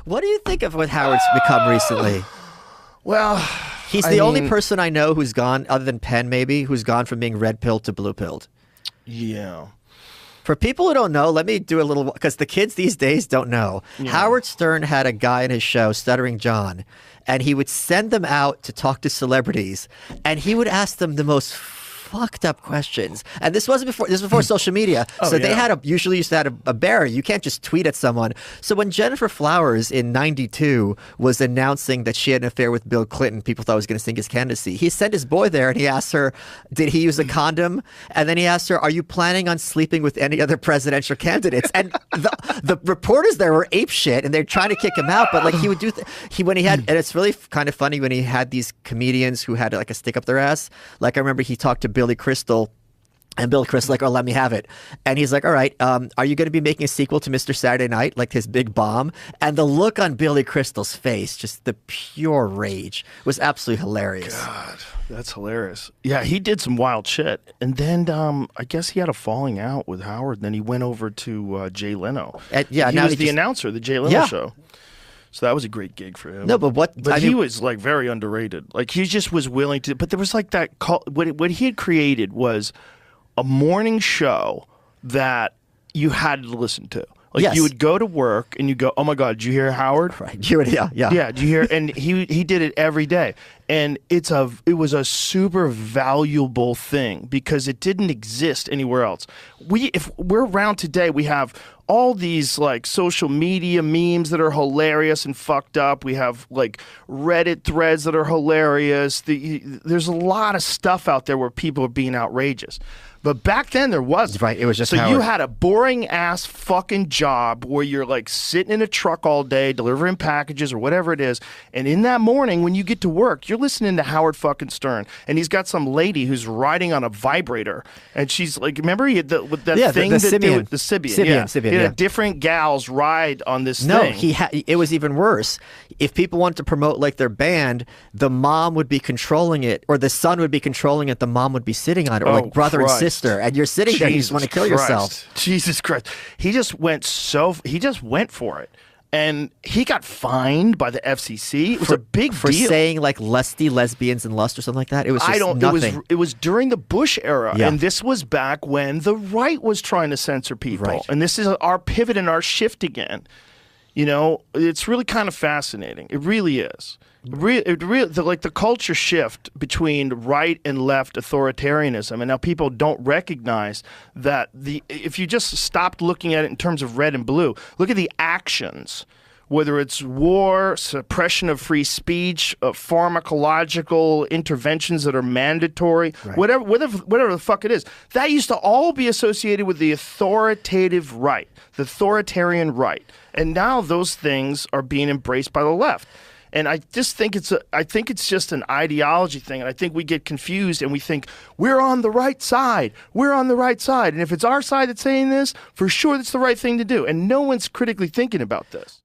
What do you think of what Howard's become recently? Well, he's the only person I know who's gone, other than Penn maybe, who's gone from being red-pilled to blue-pilled. Yeah. For people who don't know, let me do a little, because the kids these days don't know. Yeah. Howard Stern had a guy in his show, Stuttering John, and he would send them out to talk to celebrities, and he would ask them the most fucked up questions. And this wasn't before, this was before social media. So they had usually used to have a barrier. You can't just tweet at someone. So when Jennifer Flowers in 92 was announcing that she had an affair with Bill Clinton, people thought he was going to sink his candidacy. He sent his boy there and he asked her, did he use a condom? And then he asked her, are you planning on sleeping with any other presidential candidates? And the reporters there were apeshit and they're trying to kick him out. But like he would do, when he had, and it's really kind of funny when he had these comedians who had like a stick up their ass. Like I remember he talked to Billy Crystal, and Billy Crystal like, oh, let me have it. And he's like, all right, are you going to be making a sequel to Mr. Saturday Night, like his big bomb? And the look on Billy Crystal's face, just the pure rage, was absolutely hilarious. God, that's hilarious. Yeah, he did some wild shit. And then I guess he had a falling out with Howard. Then he went over to Jay Leno. Yeah, he was the announcer of the Jay Leno show. So that was a great gig for him. No, but he was like very underrated. Like he just was willing to. But there was like that. What he had created was a morning show that you had to listen to. Like you would go to work and you go, oh my God, did you hear Howard? Right. Yeah. Yeah. Did you hear? And he did it every day. And it was a super valuable thing because it didn't exist anywhere else. If we're around today, we have all these like social media memes that are hilarious and fucked up. We have like Reddit threads that are hilarious. There's a lot of stuff out there where people are being outrageous. But back then there wasn't. Right, it was just so Howard. You had a boring ass fucking job where you're like sitting in a truck all day delivering packages or whatever it is, and in that morning when you get to work, you're listening to Howard fucking Stern, and he's got some lady who's riding on a vibrator, and she's like, remember he had the Sybian. He had different gals ride on this thing. No, it was even worse. If people wanted to promote like their band, the mom would be controlling it, or the son would be controlling it. The mom would be sitting on it, or like brother and sister. And you're sitting there, you just want to kill yourself. Jesus Christ. He just went for it. And he got fined by the FCC. It was a big deal. For saying like lusty lesbians and lust or something like that. It was just nothing. It was during the Bush era. Yeah. And this was back when the right was trying to censor people. Right. And this is our pivot and our shift again. You know, it's really kind of fascinating. It really is. The culture shift between right and left authoritarianism, and now people don't recognize that if you just stopped looking at it in terms of red and blue, look at the actions, whether it's war, suppression of free speech, pharmacological interventions that are mandatory, whatever the fuck it is, that used to all be associated with the authoritative right, the authoritarian right, and now those things are being embraced by the left. And I just think it's just an ideology thing. And I think we get confused and we think we're on the right side. We're on the right side. And if it's our side that's saying this, for sure that's the right thing to do. And no one's critically thinking about this.